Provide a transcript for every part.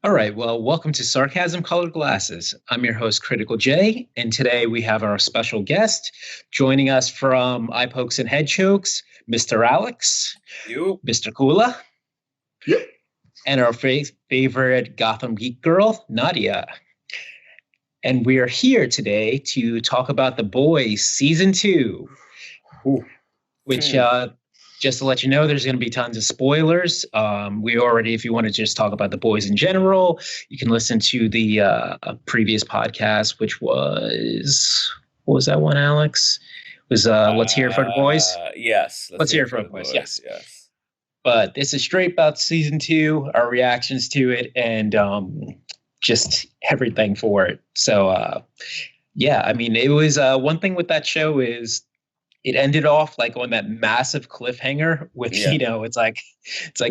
All right, well, welcome to Sarcasm Colored Glasses. I'm your host, Critical J, and today we have our special guest joining us from Eye Pokes and Head Chokes, Mr. Alex, You. Mr. Kula, Yep. and our favorite Gotham Geek girl, Nadia. And we are here today to talk about The Boys Season 2, which, just to let you know, there's going to be tons of spoilers. We already, if you want to just talk about The Boys in general, you can listen to the previous podcast, which was, what was that one, Alex? It was Let's Hear It for the Boys? Yes. Let's Hear It for the Boys, yes. Yes. But this is straight about Season 2, our reactions to it, and just everything for it. So, yeah, I mean, it was one thing with that show is it ended off like on that massive cliffhanger with, it's like,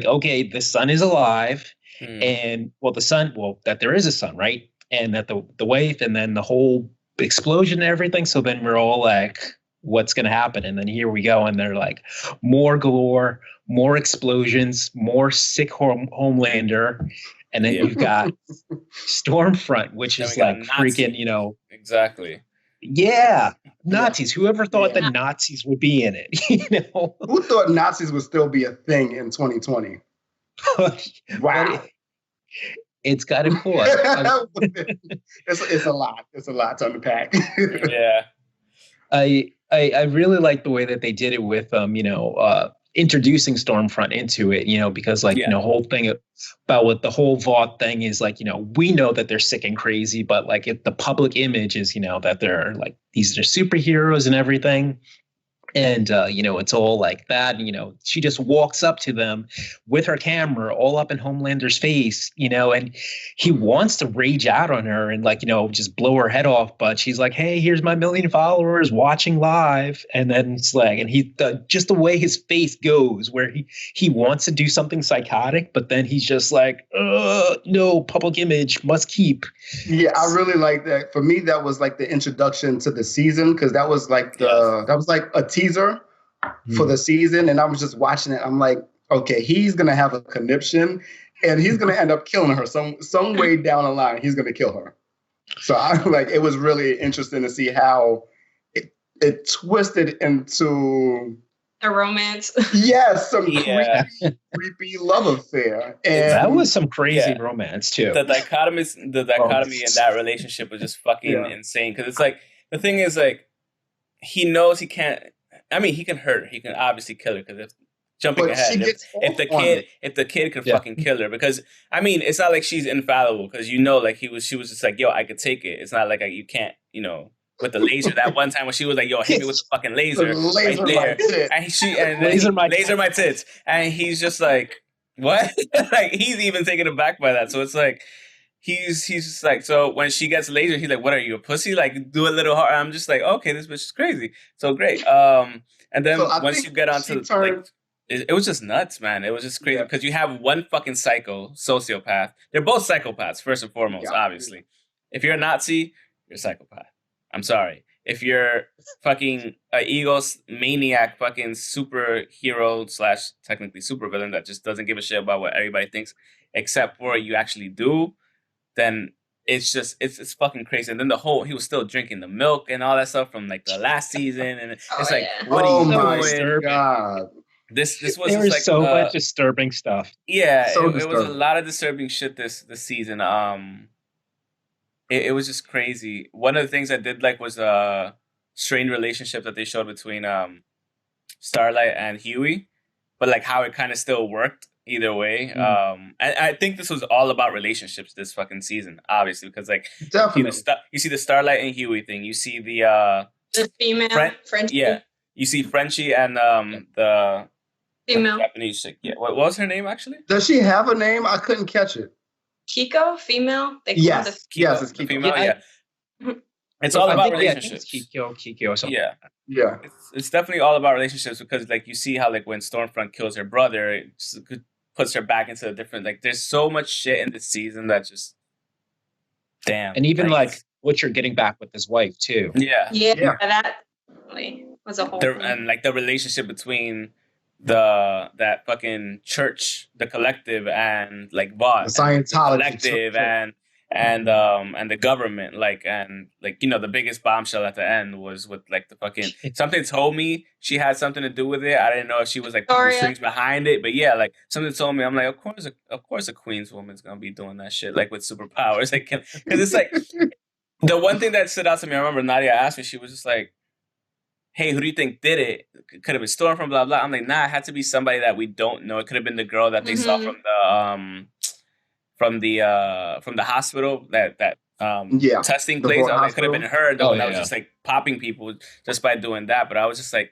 okay, the sun is alive and that there is a sun, right? And that the wave and then the whole explosion and everything. So then we're all like, what's going to happen? And then here we go. And they're like more galore, more explosions, more sick Homelander. And then you've got Stormfront, which is like freaking, Exactly. Yeah. Nazis. Whoever thought that Nazis would be in it? Who thought Nazis would still be a thing in 2020? Wow. It's kind of cool. It's a lot. It's a lot to unpack. Yeah. I really like the way that they did it with introducing Stormfront into it, because the whole thing about what the whole Vought thing is like, we know that they're sick and crazy, but like the public image is, that they're like, these are superheroes and everything. And, it's all like that. And, she just walks up to them with her camera all up in Homelander's face, and he wants to rage out on her and just blow her head off. But she's like, hey, here's my 1 million followers watching live. And then it's like, and he just the way his face goes where he wants to do something psychotic, but then he's just like, no, public image must keep. Yeah, I really like that. For me, that was like the introduction to the season because that was like a teaser for the season, and I was just watching it. I'm like, okay, he's gonna have a conniption, and he's gonna end up killing her some way down the line. He's gonna kill her. So I like it was really interesting to see how it twisted into a romance. Yes, some creepy love affair, and that was some crazy romance too. The dichotomy in that relationship was just fucking insane. Because it's like the thing is like he knows he can't. I mean, he can hurt her. He can obviously kill her because if jumping ahead, if the kid could fucking kill her, because I mean, it's not like she's infallible because like she was just like, yo, I could take it. It's not like you can't, with the laser. That one time when she was like, yo, hit me with the fucking laser right there, laser my tits, and he's just like, what? Like he's even taken aback by that. So it's like. He's just like, so when she gets laser, he's like, what are you, a pussy? Like, do a little hard. I'm just like, okay, this bitch is crazy. So great. And then once you get onto it was just nuts, man. It was just crazy because you have one fucking sociopath. They're both psychopaths, first and foremost, obviously. If you're a Nazi, you're a psychopath. I'm sorry. If you're fucking an egomaniac, fucking superhero / technically supervillain that just doesn't give a shit about what everybody thinks, except for you actually do, then it's just it's fucking crazy. And then he was still drinking the milk and all that stuff from like the last season, and it's what are you doing? God. This was there was like so much disturbing stuff. Yeah, it was a lot of disturbing shit this season. It was just crazy. One of the things I did like was a strained relationship that they showed between Starlight and Huey, but like how it kind of still worked. Either way, I think this was all about relationships this fucking season, obviously, because like you see the Starlight and Huey thing, you see the female Frenchie, you see Frenchie and the female Japanese chick. Yeah, what was her name actually? Does she have a name? I couldn't catch it. Kiko, female. Yes, Kiko. It's Kiko. Female, It's all about relationships. Kiko or something. Yeah. It's definitely all about relationships because like you see how like when Stormfront kills her brother, it just puts her back into a different, like there's so much shit in this season that just damn. And even like what you're getting back with his wife too. Yeah. That was a whole thing. And like the relationship between that fucking church, the collective, and like Vought, the Scientology collective, and the government, like, and like, you know, the biggest bombshell at the end was with like the fucking, something told me she had something to do with it. I didn't know if she was like the strings behind it, but yeah, like something told me, I'm like, of course a Queens woman's gonna be doing that shit, like with superpowers, like, because it's like the one thing that stood out to me. I remember Nadia asked me, she was just like, hey, who do you think did it? Could have been Stormfront, blah blah. I'm like, nah, it had to be somebody that we don't know. It could have been the girl that they saw from the hospital that testing place. I was like, it could have been her though. I was just like popping people just by doing that. But I was just like,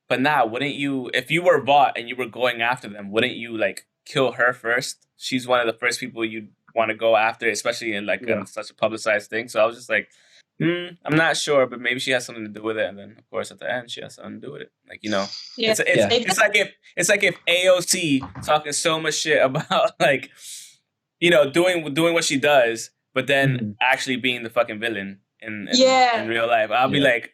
but nah, wouldn't you, if you were Vought and you were going after them, wouldn't you like kill her first? She's one of the first people you'd want to go after, especially in like such a publicized thing. So I was just like, I'm not sure, but maybe she has something to do with it. And then, of course, at the end, she has something to do with it. Like, you know, it's like if AOC talking so much shit about like, you know, doing what she does, but then actually being the fucking villain in real life. I'll be like,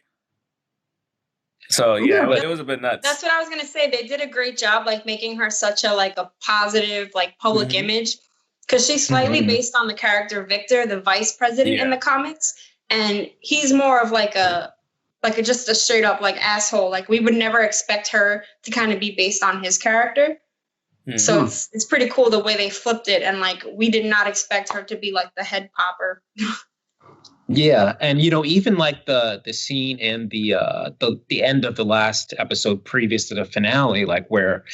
so it was a bit nuts. That's what I was gonna say. They did a great job, like making her such a like a positive like public image, because she's slightly based on the character Victor, the vice president in the comics. And he's more of like a just a straight up like asshole. Like we would never expect her to kind of be based on his character. So it's pretty cool the way they flipped it. And like, we did not expect her to be like the head popper. Yeah, and you know, even like the scene in the end of the last episode previous to the finale, like where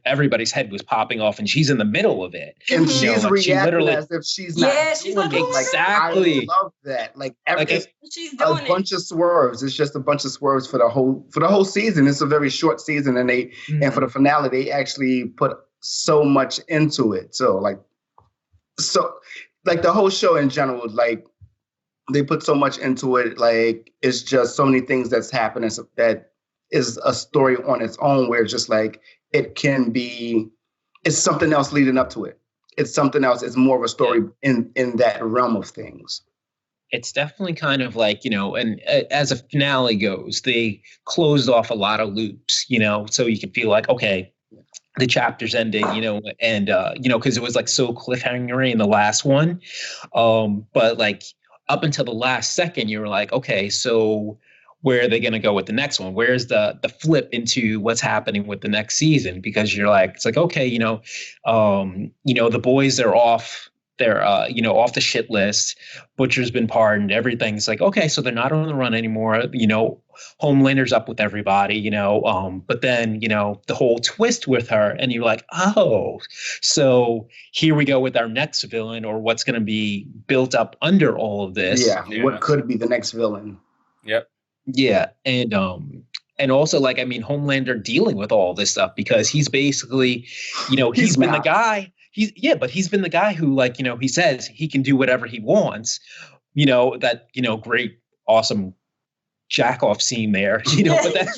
everybody's head was popping off, and she's in the middle of it, and she's reacting as if she's not. She's like, exactly. I love that. Like she's doing a bunch of swerves. It's just a bunch of swerves for the whole season. It's a very short season, and and for the finale, they actually put so much into it. So like the whole show in general, like. They put so much into it, like it's just so many things that's happening that is a story on its own, where just like it's something else leading up to it. It's something else. It's more of a story in that realm of things. It's definitely kind of like, you know, and as a finale goes, they closed off a lot of loops, you know, so you can feel like, okay, the chapter's ending, you know, and, you know, because it was like so cliffhanger in the last one. But like, up until the last second, you were like, okay, so where are they going to go with the next one? Where's the flip into what's happening with the next season? Because you're like, it's like, okay, you know, the boys are off. They're, off the shit list. Butcher's been pardoned. Everything's like, okay, so they're not on the run anymore. You know, Homelander's up with everybody, you know, but then, you know, the whole twist with her, and you're like, oh, so here we go with our next villain, or what's going to be built up under all of this. Yeah. What could be the next villain? Yep. Yeah. And also, like, I mean, Homelander dealing with all this stuff, because he's basically, you know, he's been the guy. But he's been the guy who, like, you know, he says he can do whatever he wants, you know, that, you know, great, awesome jack off scene there, you know, but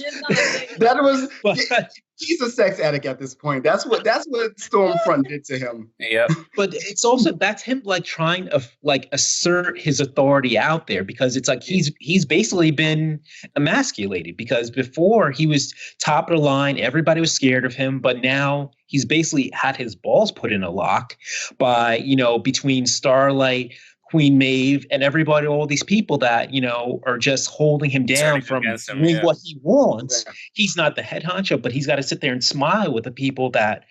he's a sex addict at this point. That's what Stormfront did to him. Yeah. But it's also, that's him like trying to like assert his authority out there, because it's like he's basically been emasculated, because before he was top of the line, everybody was scared of him, but now he's basically had his balls put in a lock by, you know, between Starlight, Queen Maeve, and everybody, all these people that, you know, are just holding him down from doing what he wants. Yeah. He's not the head honcho, but he's got to sit there and smile with the people that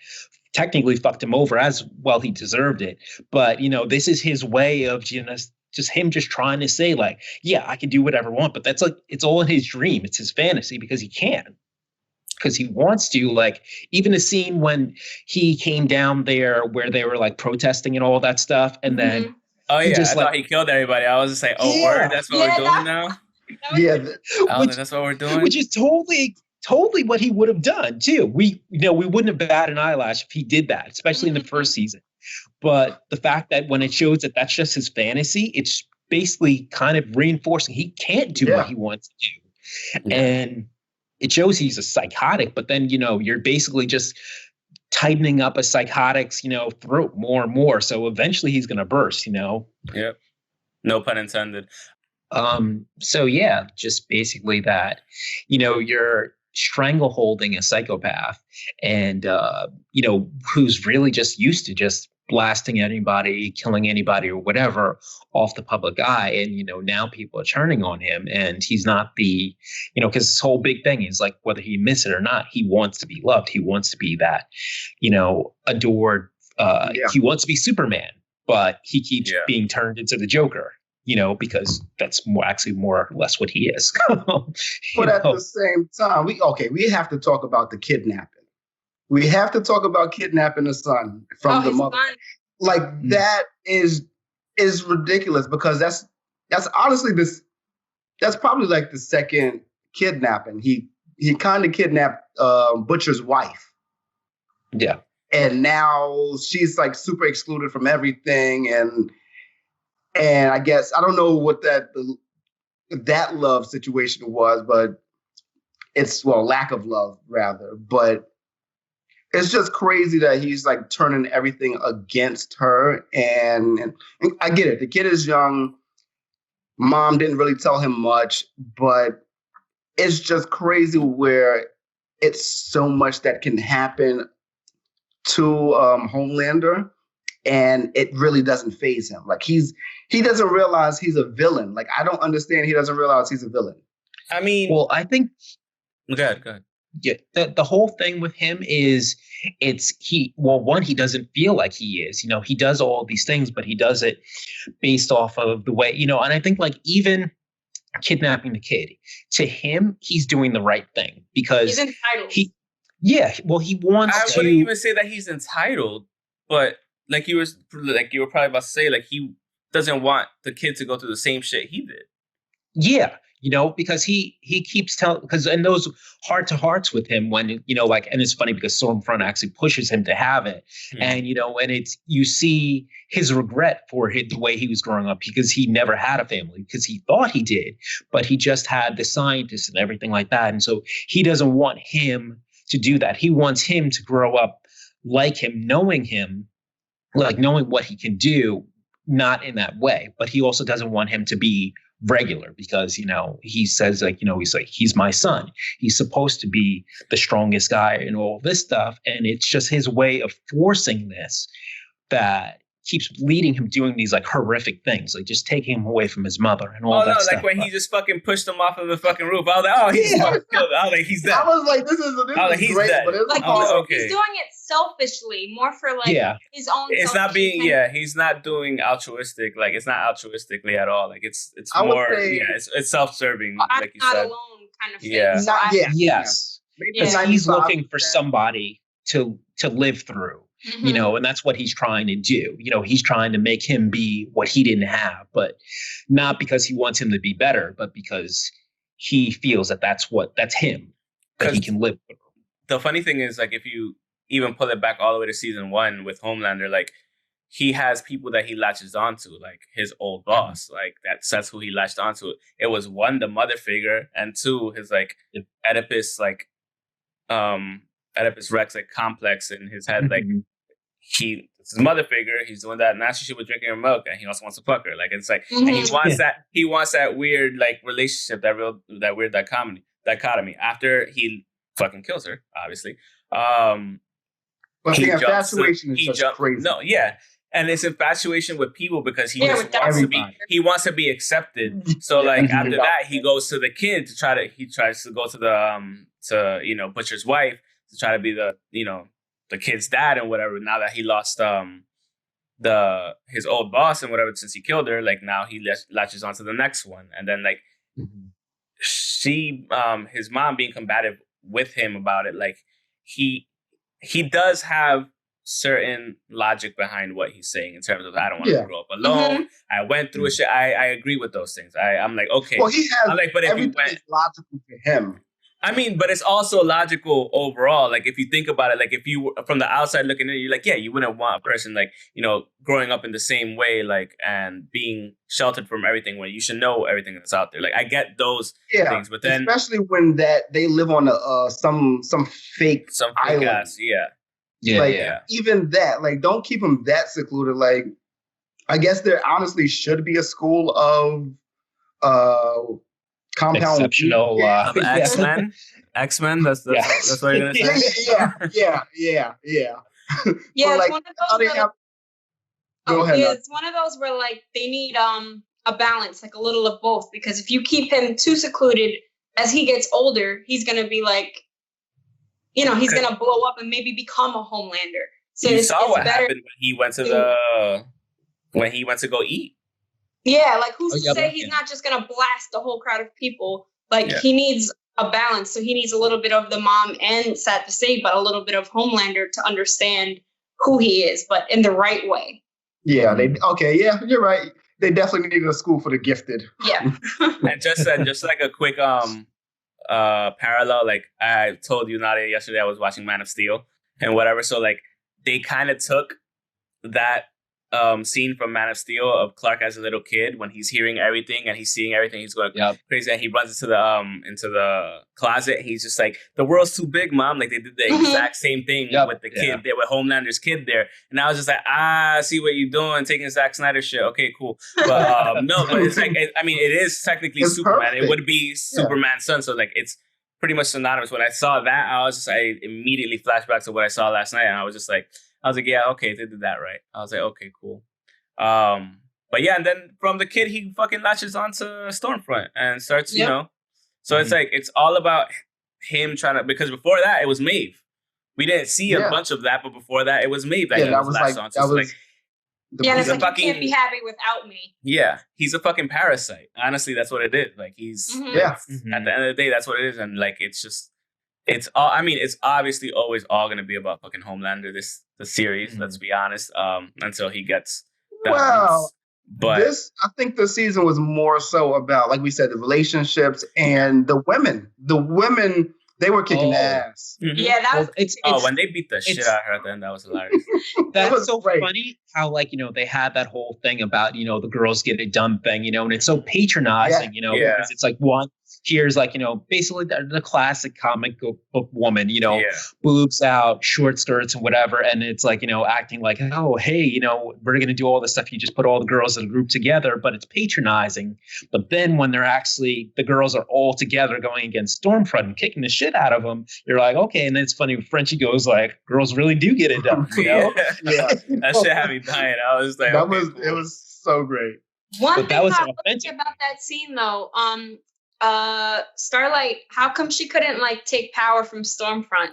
technically fucked him over, as well he deserved it. But, you know, this is his way of just him just trying to say, like, yeah, I can do whatever I want. But that's like, it's all in his dream. It's his fantasy, because he can. Because he wants to, like, even the scene when he came down there where they were like protesting and all that stuff, and then oh yeah, I thought he killed everybody. I was just like, oh, word, that's what we're doing now. That's what we're doing. Which is totally what he would have done too. We wouldn't have batted an eyelash if he did that, especially in the first season. But the fact that when it shows that that's just his fantasy, it's basically kind of reinforcing he can't do what he wants to do, and it shows he's a psychotic. But then, you know, you're basically just tightening up a psychotic's, you know, throat more and more. So eventually he's going to burst, you know? Yep. No pun intended. So yeah, just basically that, you know, strangleholding a psychopath, and who's really just used to just blasting anybody, killing anybody, or whatever off the public eye. And now people are turning on him, and he's not the because his whole big thing is like, whether he admits it or not, he wants to be loved. He wants to be that adored. He wants to be Superman, but he keeps being turned into the Joker. Because that's more or less what he is. But at the same time, we have to talk about the kidnapping. We have to talk about kidnapping the son from the mother. Like that is ridiculous, because that's honestly that's probably like the second kidnapping. He kind of kidnapped Butcher's wife. Yeah. And now she's like super excluded from everything, and I guess I don't know what that love situation was, but it's lack of love rather. But it's just crazy that he's like turning everything against her. And I get it. The kid is young. Mom didn't really tell him much, but it's just crazy where it's so much that can happen to Homelander, and it really doesn't faze him. Like he doesn't realize he's a villain. Like, I don't understand. He doesn't realize he's a villain. I mean, well, I think. Go ahead. Yeah, the whole thing with him is he doesn't feel like he is. He does all these things, but he does it based off of the way, and I think like even kidnapping the kid, to him, he's doing the right thing because he's entitled. He wants I to. wouldn't even say that he's entitled, but like you were probably about to say, like he doesn't want the kid to go through the same shit he did. Yeah. Because he keeps telling, because in those heart-to-hearts with him, when, and it's funny because Stormfront actually pushes him to have it. Mm-hmm. And, and you see his regret for the way he was growing up, because he never had a family, because he thought he did, but he just had the scientists and everything like that. And so he doesn't want him to do that. He wants him to grow up like him, knowing what he can do, not in that way. But he also doesn't want him to be regular, because he says he's my son, he's supposed to be the strongest guy and all this stuff, and it's just his way of forcing this that keeps leading him doing these like horrific things, like just taking him away from his mother and all that stuff. Like when he just fucking pushed him off of the fucking roof. I was like, oh, he's fucking killed. I was like, he's dead. I was like, this is great, dead. But it's like he's doing it selfishly, more for like his own. It's not being he's not doing altruistic. Like it's not altruistically at all. Like it's more it's self-serving. I'm like you not said. Alone kind of thing. Yeah. So Yes. Because he's looking for somebody to live through. Mm-hmm. And that's what he's trying to do. He's trying to make him be what he didn't have, but not because he wants him to be better, but because he feels that that's him, that he can live through. The funny thing is, like, if you even pull it back all the way to season 1 with Homelander, like, he has people that he latches onto, like his old boss, like that's who he latched onto. It was 1, the mother figure, and 2, his like Oedipus, like, Oedipus Rex, like complex in his head, like it's his mother figure. He's doing that nasty shit with drinking her milk, and he also wants to fuck her. Like it's like, and he wants that weird like relationship, that weird dichotomy. After he fucking kills her, obviously. But the infatuation is just crazy. No, and it's infatuation with people because he wants to be accepted. So like after that, he goes to the kid he tries to go to the Butcher's wife, to try to be the kid's dad and whatever. Now that he lost his old boss and whatever, since he killed her, like now he latches onto the next one. And then like she his mom being combative with him about it, like he does have certain logic behind what he's saying in terms of, I don't want to grow up alone. I went through a shit. I agree with those things. I'm like, okay. Well, he has, I'm like, but everything is logical to him. I mean, but it's also logical overall. Like, if you think about it, like, if you were from the outside looking in, you're like, yeah, you wouldn't want a person, like, growing up in the same way, like, and being sheltered from everything, when you should know everything that's out there. Like, I get those things, but then... Especially when they live on some fake island. Ass, even that, like, don't keep them that secluded. Like, I guess there honestly should be a school of compound exceptional X-Men. X-Men. That's what you're gonna say. Yeah. Yeah, like, it's one of those. Go ahead. Yeah, it's one of those where like they need a balance, like a little of both. Because if you keep him too secluded, as he gets older, he's gonna be like, he's gonna blow up and maybe become a Homelander. So you saw what happened when he went to go eat. Yeah, like who's to say he's not just gonna blast a whole crowd of people? Like he needs a balance, so he needs a little bit of the mom and sad to say, but a little bit of Homelander to understand who he is, but in the right way. Yeah, you're right. They definitely needed a school for the gifted. Yeah. And just like a quick parallel, like I told you, Nadia, yesterday I was watching Man of Steel and whatever. So like they kind of took that scene from Man of Steel of Clark as a little kid when he's hearing everything and he's seeing everything, he's going crazy, and he runs into the closet. He's just like, the world's too big, Mom. Like they did the exact same thing with the kid there, with Homelander's kid there. And I was just like, I see what you're doing, taking Zack Snyder shit. Okay, cool. But no, but it's like, it is technically Superman. Perfect. It would be Superman's son. So like it's pretty much synonymous. When I saw that, I immediately flashed back to what I saw last night, and I was like, yeah, okay, they did that right. I was like, okay, cool. But yeah, and then from the kid, he fucking latches onto Stormfront and starts, So it's like, it's all about him trying to, because before that, it was Maeve. We didn't see a bunch of that, but before that, it was Maeve that he was latched onto. So it's like, you can't be happy without me. Yeah, he's a fucking parasite. Honestly, that's what it is. Like, he's, at the end of the day, that's what it is. And like, it's just, it's all, it's obviously always all going to be about fucking Homelander, the series, let's be honest, until he gets well, but I think the season was more so about, like we said, the relationships and the women. The women, they were kicking ass. Yeah, that was when they beat the shit out of her at the end, that was hilarious. That's so funny how, like, they had that whole thing about, the girls get it done thing, and it's so patronizing, because it's like one, here's like, basically the classic comic book woman, boobs out, short skirts and whatever. And it's like, acting like, oh, hey, we're going to do all this stuff. You just put all the girls in a group together, but it's patronizing. But then when the girls are all together going against Stormfront and kicking the shit out of them, you're like, okay. And then it's funny, Frenchie goes like, girls really do get it done, That shit had me dying. I was like, it was so great. One thing I was about that scene though, Starlight, how come she couldn't like take power from Stormfront?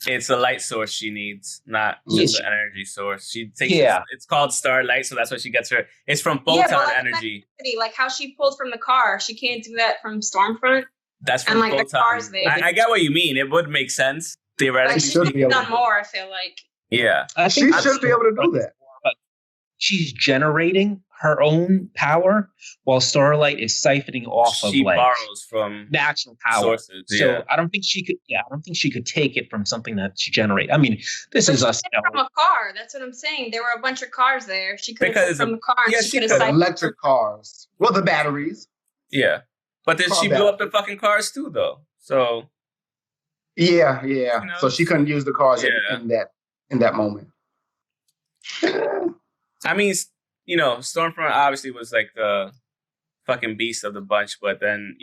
It's a light source she needs, not just an energy source. She takes it's called Starlight, so that's what she gets her. It's from photon energy. Like how she pulled from the car, she can't do that from Stormfront. That's from photon. The cars there. I get what you mean. It would make sense theoretically. Like, she should be done more. I feel like. Yeah, she should be able to do that. But she's generating her own power, while Starlight is siphoning off she borrows from natural power sources. So I don't think she could. Yeah, I don't think she could take it from something that she generates. This is us from a car. That's what I'm saying. There were a bunch of cars there. She could have from the car. Yeah, she could have electric cars. Well, the batteries. Yeah, but then she blew up the fucking cars too, though. So. Yeah. So she couldn't use the cars in that moment. Stormfront obviously was like the fucking beast of the bunch, but then,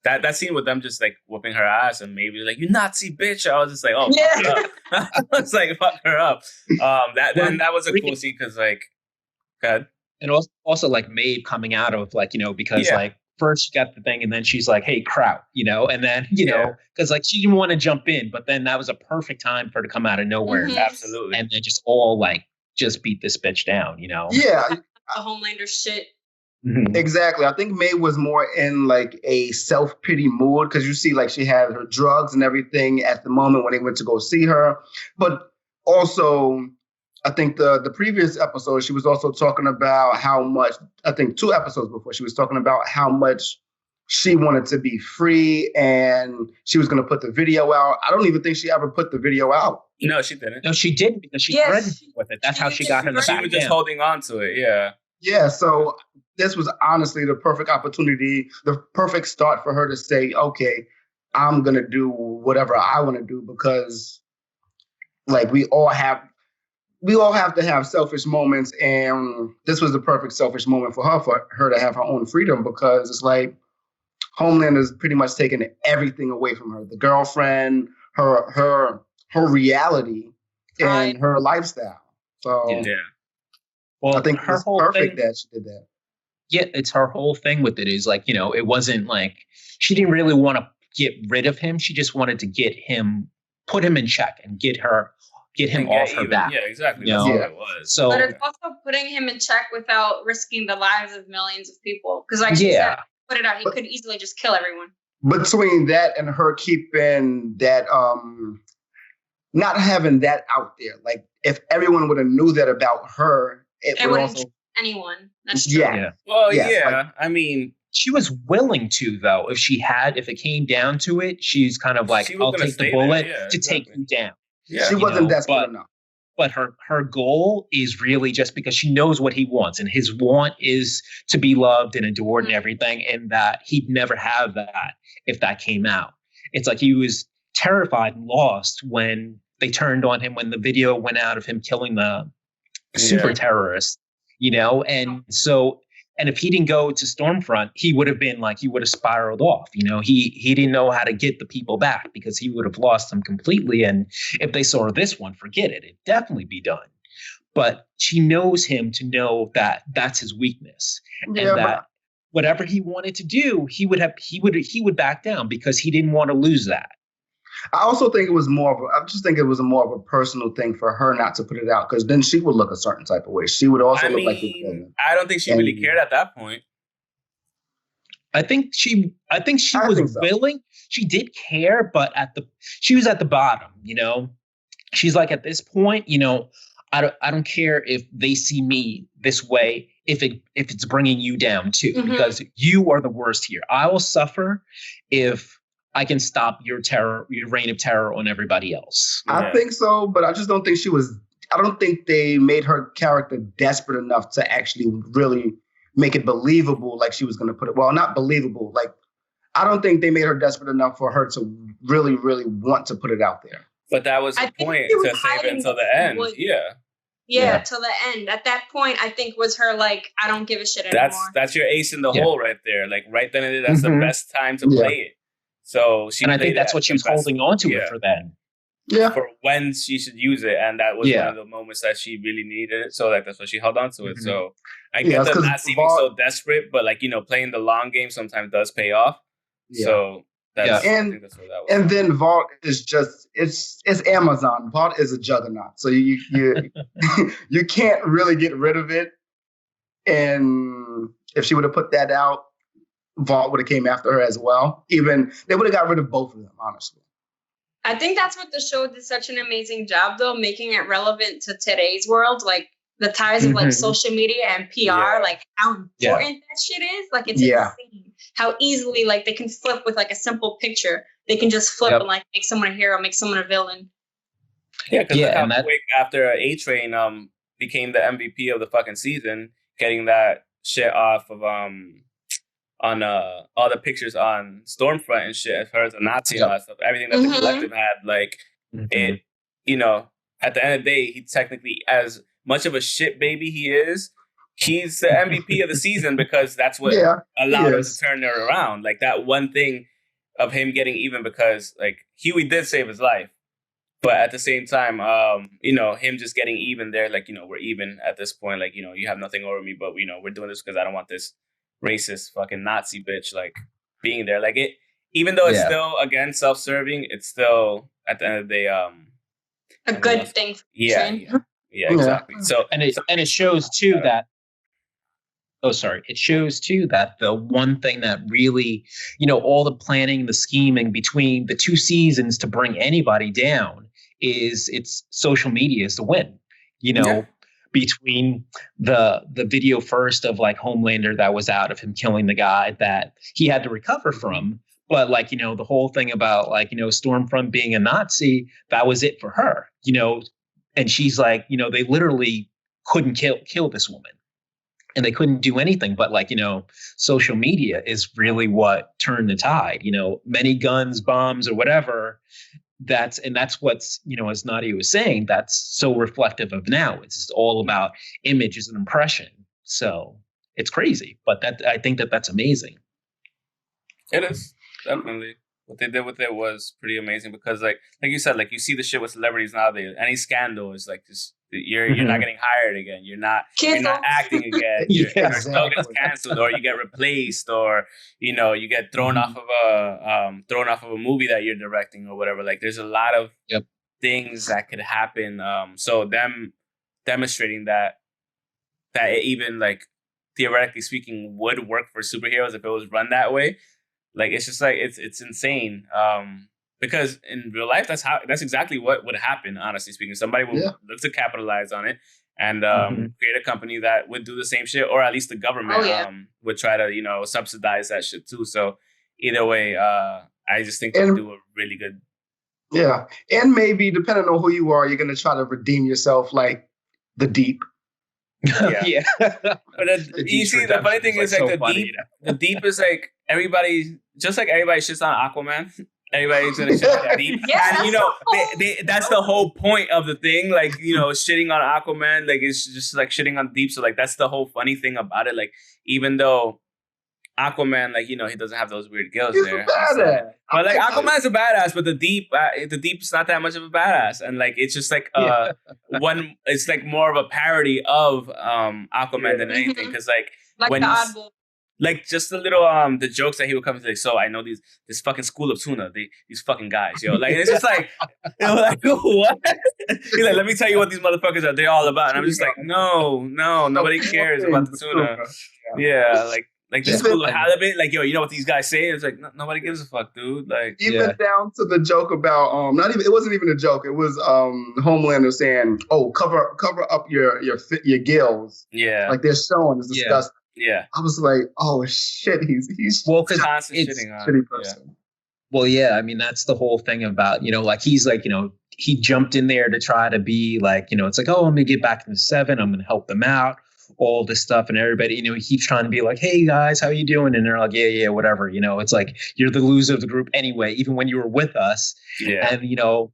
that scene with them just like whooping her ass and maybe like, you Nazi bitch. I was just like, oh, fuck her up. I was like, fuck her up. That was a cool scene because like, God. And also like Maeve coming out of like, because like first she got the thing and then she's like, hey, Kraut, and then, because like she didn't want to jump in, but then that was a perfect time for her to come out of nowhere. Mm-hmm. Absolutely. And then just all like, just beat this bitch down, Yeah. The Homelander shit. Mm-hmm. Exactly. I think May was more in like a self-pity mood because you see like she had her drugs and everything at the moment when they went to go see her. But also, I think the previous episode, she was also talking about how much, I think 2 episodes before, she was talking about how much she wanted to be free and she was going to put the video out. I don't even think she ever put the video out. No, she didn't. No, she didn't because she threatened with it. That's how she got her to She was just holding on to it, yeah. Yeah, so this was honestly the perfect opportunity, the perfect start for her to say, okay, I'm going to do whatever I want to do because like we all have to have selfish moments, and this was the perfect selfish moment for her to have her own freedom because it's like, Homelander's pretty much taken everything away from her. The girlfriend, her reality, and her lifestyle. So well, I think it was perfect that she did that. Yeah, it's her whole thing with it is like, it wasn't like she didn't really want to get rid of him. She just wanted to put him in check and get him off her back. Yeah, exactly. That's what it was. But it's also putting him in check without risking the lives of millions of people. Because like she said, put it out, he could easily just kill everyone. Between that and her keeping that, not having that out there, like if everyone would have knew that about her, it would also anyone. That's true. Yeah. Well, I mean, she was willing to, though. If it came down to it, she's kind of like, I'll take the bullet to take you down. Yeah. She wasn't desperate enough. But her goal is really just because she knows what he wants, and his want is to be loved and adored and everything, and that he'd never have that if that came out. It's like he was terrified and lost when they turned on him, when the video went out of him killing the super terrorist, and so. And if he didn't go to Stormfront, he would have spiraled off. He didn't know how to get the people back because he would have lost them completely. And if they saw this one, forget it. It'd definitely be done. But she knows him to know that that's his weakness, and that whatever he wanted to do, he would back down because he didn't want to lose that. I also think it was more of a personal thing for her not to put it out, because then she would look a certain type of way. She would also look like the villain. I don't think she really cared at that point. I think she was willing. She did care, but she was at the bottom. She's like, at this point, I don't care if they see me this way, if it's bringing you down too, because you are the worst here. I will suffer if I can stop your reign of terror on everybody else. I think so, but I just don't think I don't think they made her character desperate enough to actually really make it believable, like she was going to put it. Well, not believable. Like, I don't think they made her desperate enough for her to really, really want to put it out there. But that was the point, to save it until the end. Yeah, till the end. At that point, I think was her like, I don't give a shit anymore. That's your ace in the hole right there. Like right then and there, that's the best time to play it. So I think that's what she was holding on to it for then. Yeah. For when she should use it, and that was one of the moments that she really needed it. So that's why she held on to it. So I get them not seeming so desperate, but playing the long game sometimes does pay off. Yeah. So I think that's what that was. And then Vault is just it's Amazon. Vault is a juggernaut. So you you can't really get rid of it. And if she would have put that out, Vault would have came after her as well. Even they would have got rid of both of them, honestly. I think that's what the show did such an amazing job, though, making it relevant to today's world, like the ties of social media and PR, like how important that shit is. Like it's insane how easily they can flip with a simple picture. They can just flip and make someone a hero, make someone a villain. Yeah, because how quick after A-Train became the MVP of the fucking season, getting that shit off of on all the pictures on Stormfront and shit, as far as a Nazi and all that stuff, everything that the collective had, it, at the end of the day, he technically, as much of a shit baby he is, he's the MVP of the season because that's what allowed him to turn her around. Like that one thing of him getting even, because Huey did save his life, but at the same time, him just getting even there, we're even at this point, you have nothing over me, but we're doing this because I don't want this racist fucking Nazi bitch being there. Even though it's still again self-serving, it's still at the end of the day a good thing. Yeah, exactly. So it shows too that. Oh, sorry. It shows too that the one thing that really, all the planning, the scheming between the two seasons to bring anybody down is it's social media is the win. Between the video first of Homelander that was out of him killing the guy that he had to recover from. But the whole thing about Stormfront being a Nazi, that was it for her, and she's they literally couldn't kill this woman and they couldn't do anything. But social media is really what turned the tide, many guns, bombs or whatever. That's what's, as Nadia was saying, that's so reflective of now. It's just all about images and impression. So it's crazy, but I think that's amazing. It is definitely. What they did with it was pretty amazing because, like you said, like you see the shit with celebrities nowadays. Any scandal is like just you're not getting hired again. You're not acting again. Your show gets canceled, or you get replaced, or you get thrown off of a movie that you're directing or whatever. Like there's a lot of things that could happen. So them demonstrating that it even like theoretically speaking would work for superheroes if it was run that way. Like it's just like it's insane. Because in real life, that's exactly what would happen. Honestly speaking, somebody will look to capitalize on it and create a company that would do the same shit, or at least the government would try to subsidize that shit too. So either way, I just think they'll do a really good. Yeah, and maybe depending on who you are, you're gonna try to redeem yourself, like the Deep. Yeah. But you see, the funny thing is like the Deep is like everybody, just like everybody shits on Aquaman. Everybody's gonna shit on the Deep, and that's the whole point of the thing. Like shitting on Aquaman, like it's just like shitting on the Deep. So like that's the whole funny thing about it. Like even though Aquaman, like he doesn't have those weird gills there, but like Aquaman's a badass, but the Deep's not that much of a badass, and like it's just like one. It's like more of a parody of Aquaman than anything, because like when the oddball. Like just the little the jokes that he would come to, like, so I know this fucking school of tuna, these fucking guys, like it's just like like what? He's like, let me tell you what these motherfuckers are they're all about, and I'm just like, no, nobody cares about the tuna. Yeah, like the school of halibut, like you know what these guys say? It's like nobody gives a fuck, dude. Like even down to the joke about it wasn't even a joke. It was Homelander saying, "Oh, cover up your gills." Yeah, like they're showing. It's disgusting. Yeah, I was like, "Oh shit, he's constantly shitting on shitty person." Yeah. Well, yeah, I mean that's the whole thing about like he's like he jumped in there to try to be like it's like, oh, I'm gonna get back into 7, I'm gonna help them out, all this stuff, and everybody he keeps trying to be like, hey guys, how you doing? And they're like, yeah, whatever. It's like you're the loser of the group anyway, even when you were with us. Yeah, and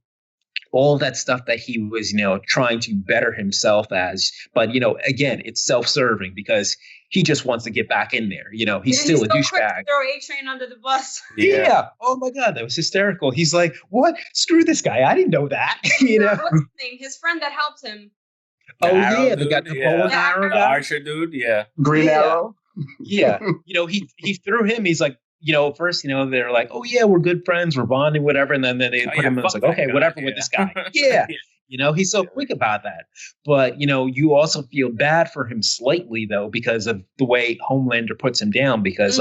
all that stuff that he was trying to better himself as, but again, it's self-serving because he just wants to get back in there. He's still a douchebag. Throw A-Train under the bus. Yeah. Oh my God, that was hysterical. He's like, "What? Screw this guy! I didn't know that." What's his name? His friend that helped him. They got the bow and arrow guy. The archer dude. Yeah. Green Arrow. Yeah. He threw him. He's like, first, they're like, oh yeah, we're good friends, we're bonding, whatever, and then they put him in. It's like, okay, whatever with this guy. Yeah. He's so quick about that. But, you also feel bad for him slightly, though, because of the way Homelander puts him down, because,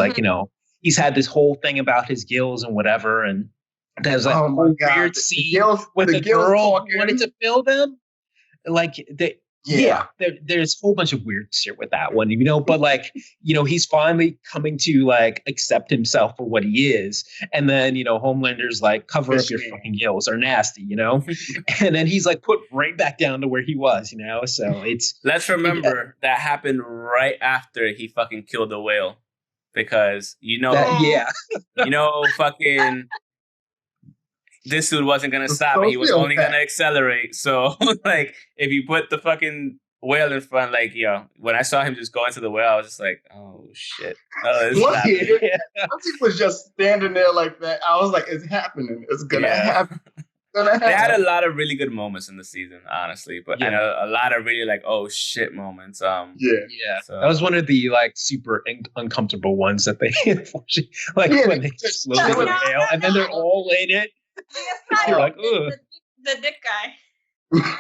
he's had this whole thing about his gills and whatever. And there's like a weird scene with the girl who wanted to fill them. Like, there's a whole bunch of weird shit with that one, but like, he's finally coming to like accept himself for what he is. And then, Homelander's like, cover up your fucking gills are nasty, and then he's like put right back down to where he was, so let's remember that happened right after he fucking killed the whale, because fucking this dude wasn't gonna stop. He was only gonna accelerate. So, like, if you put the fucking whale in front, like, when I saw him just go into the whale, I was just like, oh shit. Once he was just standing there like that, I was like, it's happening. It's gonna happen. They had a lot of really good moments in the season, honestly, but and a lot of really like, oh shit moments. So, that was one of the like super uncomfortable ones that they like when they slowly the whale, and then they're all in it. You're like, ugh. The dick guy.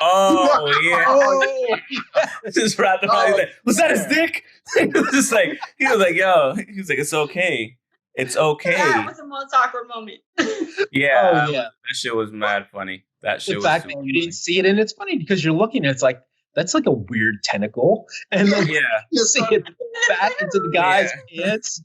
Oh yeah. Just wrapped up. Like, was that his dick? He was like, yo. He was like, it's okay. It's okay. That was the most awkward moment. That shit was mad funny. That shit the fact that you didn't see it, and it's funny because you're looking at it's like that's like a weird tentacle, and then you see it back into the guy's pants.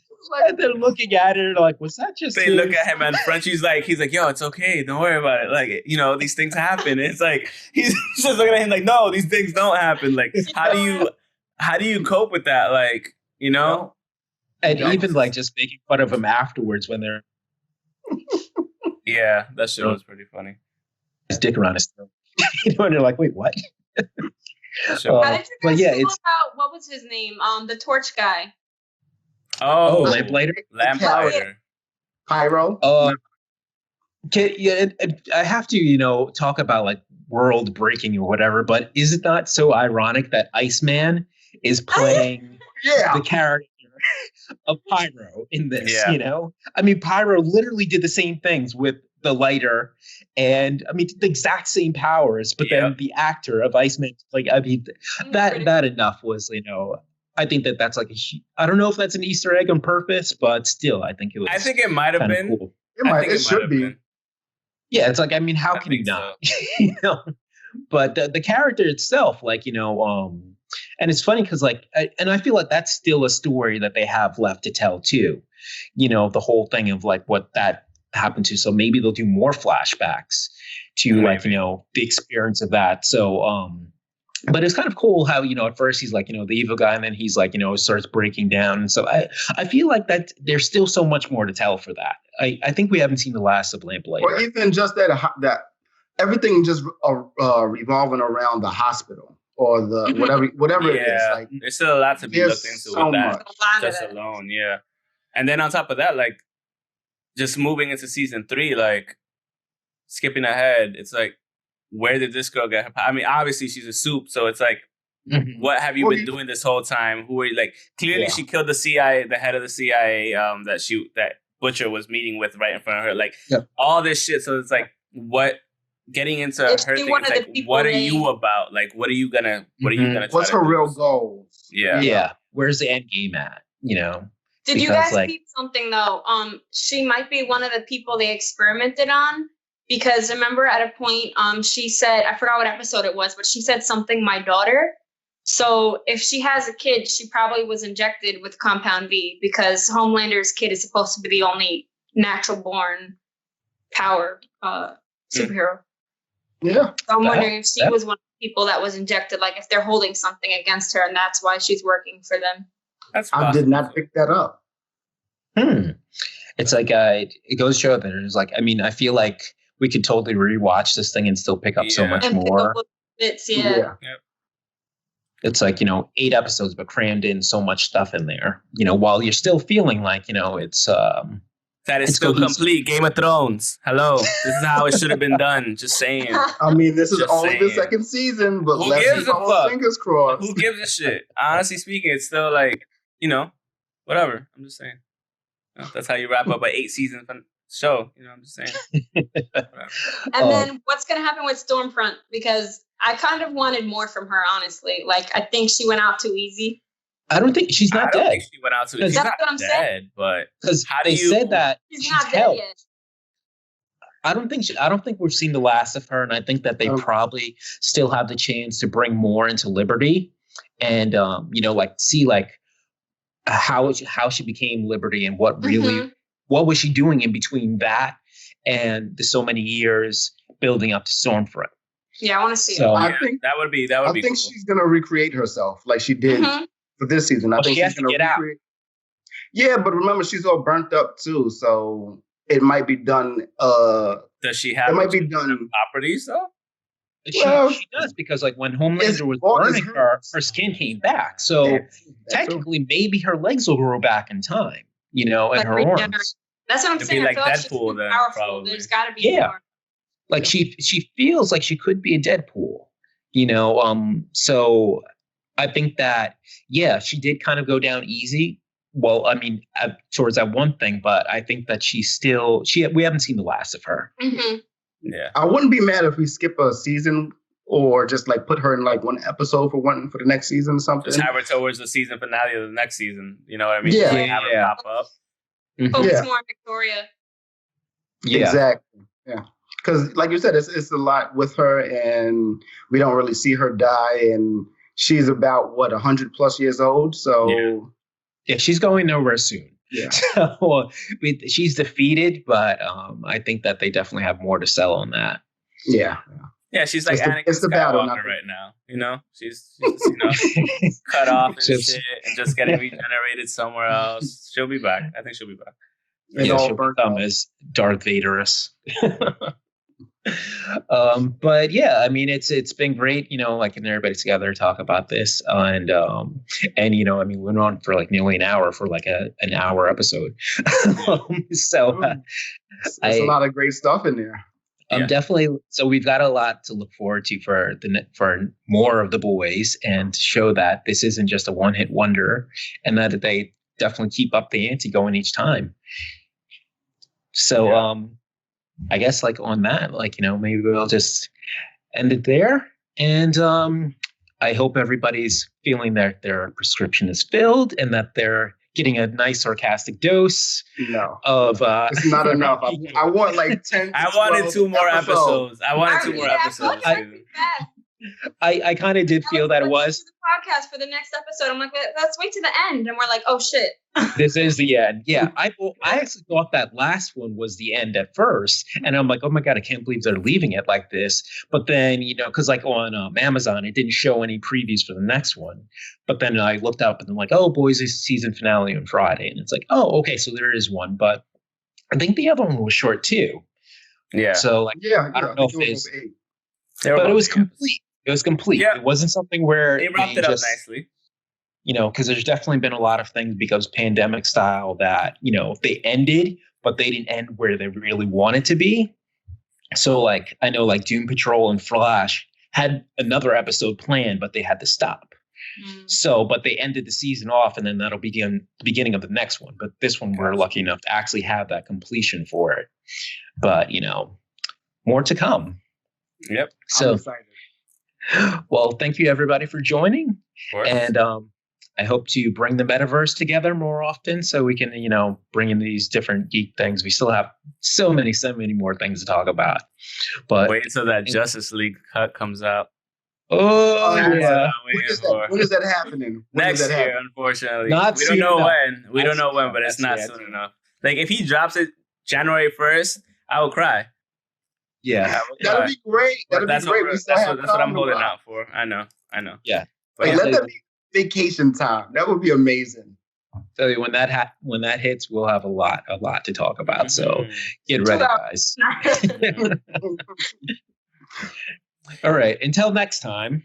And they're looking at it like, was that just? They look at him and Frenchie's like, he's like, yo, it's okay, don't worry about it. Like, these things happen. It's like he's just looking at him like, no, these things don't happen. Like, how do you cope with that? Like, and even like just making fun of him afterwards when they're. Yeah, that shit was pretty funny. His dick around his throat, and they're like, wait, what? How did you guys feel about what was his name? The torch guy. Oh, Lamplighter. Pyro. Yeah, I have to, talk about like world breaking or whatever, but is it not so ironic that Iceman is playing the character of Pyro in this? I mean, Pyro literally did the same things with the lighter, and I mean the exact same powers, but then the actor of Iceman, like, I mean, that enough was, I think that's like I don't know if that's an Easter egg on purpose, but still, I think it was. I think it might have been. Cool. It should be. Yeah, it's like, I mean, how can you not? So. But the character itself, like, and it's funny because, like, and I feel like that's still a story that they have left to tell too. The whole thing of like what that happened to. So maybe they'll do more flashbacks to like, the experience of that. So, but it's kind of cool how, at first he's like, the evil guy, and then he's like, starts breaking down. And so I feel like that there's still so much more to tell for that. I think we haven't seen the last of Lamplighter. Or even just that everything just revolving around the hospital or the whatever it is. Like, there's still a lot to be looked into with that just alone. Yeah. And then on top of that, like, just moving into season 3, like, skipping ahead, it's like, where did this girl get her? I mean, obviously she's a soup, so it's like, what have you been doing this whole time? Who are you? Like, clearly she killed the CIA, the head of the CIA, that Butcher was meeting with right in front of her. Like, all this shit. So it's like, what? Getting into her thing, like, what are you about? Like, what are you gonna what's her real goal? Yeah. Where's the end game at? Did you guys see something though? She might be one of the people they experimented on, because remember at a point, she said, I forgot what episode it was, but she said something, my daughter. So if she has a kid, she probably was injected with Compound V, because Homelander's kid is supposed to be the only natural born power superhero. Yeah. So I'm wondering if she was one of the people that was injected, like if they're holding something against her and that's why she's working for them. I did not pick that up. It's like, it goes to show that it's like, I mean, I feel like we could totally rewatch this thing and still pick up so much more. Bits, Yep. It's like, 8 episodes, but crammed in so much stuff in there, while you're still feeling like, it's, that is still complete. Game of Thrones. Hello. This is how it should have been done. Just saying. I mean, this is only the second season, but let's keep our fingers crossed. Who gives a shit? Honestly speaking, it's still like, whatever. I'm just saying. That's how you wrap up an 8-season show. I'm just saying. And then what's going to happen with Stormfront? Because I kind of wanted more from her, honestly. Like, I think she went out too easy. I don't think she's not dead. I don't think she went out too easy. She's not what I'm dead, saying. But because they said that she's not dead yet. I don't think we've seen the last of her, and I think that they probably still have the chance to bring more into Liberty, and like see like how she became Liberty, and what really what was she doing in between that and the so many years building up to Stormfront. Yeah, I want to see. So, I think that would be. I think she's gonna recreate herself like she did for this season. I think she has to get out. Yeah, but remember, she's all burnt up too, so it might be done. Does she have? It might be done properties though. She does, because like when Homelander was burning her skin came back. So technically, maybe her legs will grow back in time. And her arms. That's what I'm saying. Be like Deadpool, then probably. There's got to be more. Like she feels like she could be a Deadpool. So I think that she did kind of go down easy. Well, I mean, towards that one thing, but I think that we haven't seen the last of her. Mm-hmm. Yeah, I wouldn't be mad if we skip a season or just like put her in like one episode for the next season or something. Just have her towards the season finale of the next season. You know what I mean? Yeah, have her pop up. Focus more on Victoria. Yeah, exactly. Yeah, because like you said, it's a lot with her, and we don't really see her die, and she's about 100+ years old. So yeah, she's going nowhere soon. Yeah. So she's defeated, but I think that they definitely have more to sell on that. Yeah. Yeah, she's like Anakin Skywalker right now. She's cut off and shit, and just getting regenerated somewhere else. She'll be back. I think she'll be back. She'll become as Darth Vaderous. But yeah, I mean, it's been great, like getting everybody together to talk about this, and I mean, we went on for like nearly an hour for like an hour episode. So there's a lot of great stuff in there. Definitely. So we've got a lot to look forward to for more of the boys, and to show that this isn't just a one-hit wonder, and that they definitely keep up the ante going each time. So I guess like on that, like, maybe we'll just end it there. And I hope everybody's feeling that their prescription is filled and that they're getting a nice sarcastic dose of it's not enough. I want like 10 I wanted 2 more episodes. I wanted 2 more episodes. I kind of did feel that it was the podcast for the next episode. I'm like, let's wait to the end, and we're like, oh shit, this is the end. Yeah, I actually thought that last one was the end at first, and I'm like, oh my god, I can't believe they're leaving it like this. But then because like on Amazon, it didn't show any previews for the next one. But then I looked up and I'm like, oh, boys, is season finale on Friday, and it's like, oh, okay, so there is one, but I think the other one was short too. Yeah. So like, I don't know if it's, but it was complete. It was complete. Yeah. It wasn't something where they wrapped it up nicely. Because there's definitely been a lot of things because pandemic style that, they ended, but they didn't end where they really wanted to be. So like, I know like Doom Patrol and Flash had another episode planned, but they had to stop. So, but they ended the season off, and then that'll begin the beginning of the next one. But this one, we're lucky enough to actually have that completion for it. But, more to come. Yep. So, I'm excited. Well, thank you everybody for joining, and I hope to bring the metaverse together more often so we can, bring in these different geek things. We still have so many more things to talk about. But wait until that Justice League cut comes out. Oh yeah! When is that happening? Next year, unfortunately. We don't know when. We don't know when, but it's not soon enough. Like if he drops it January 1st, I will cry. Yeah, that'd be great. That's what I'm holding out for. I know. Yeah, but let that be vacation time. That would be amazing. So when that hits, we'll have a lot to talk about. So get ready, guys. All right. Until next time,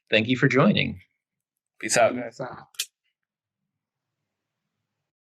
thank you for joining. Peace out, guys.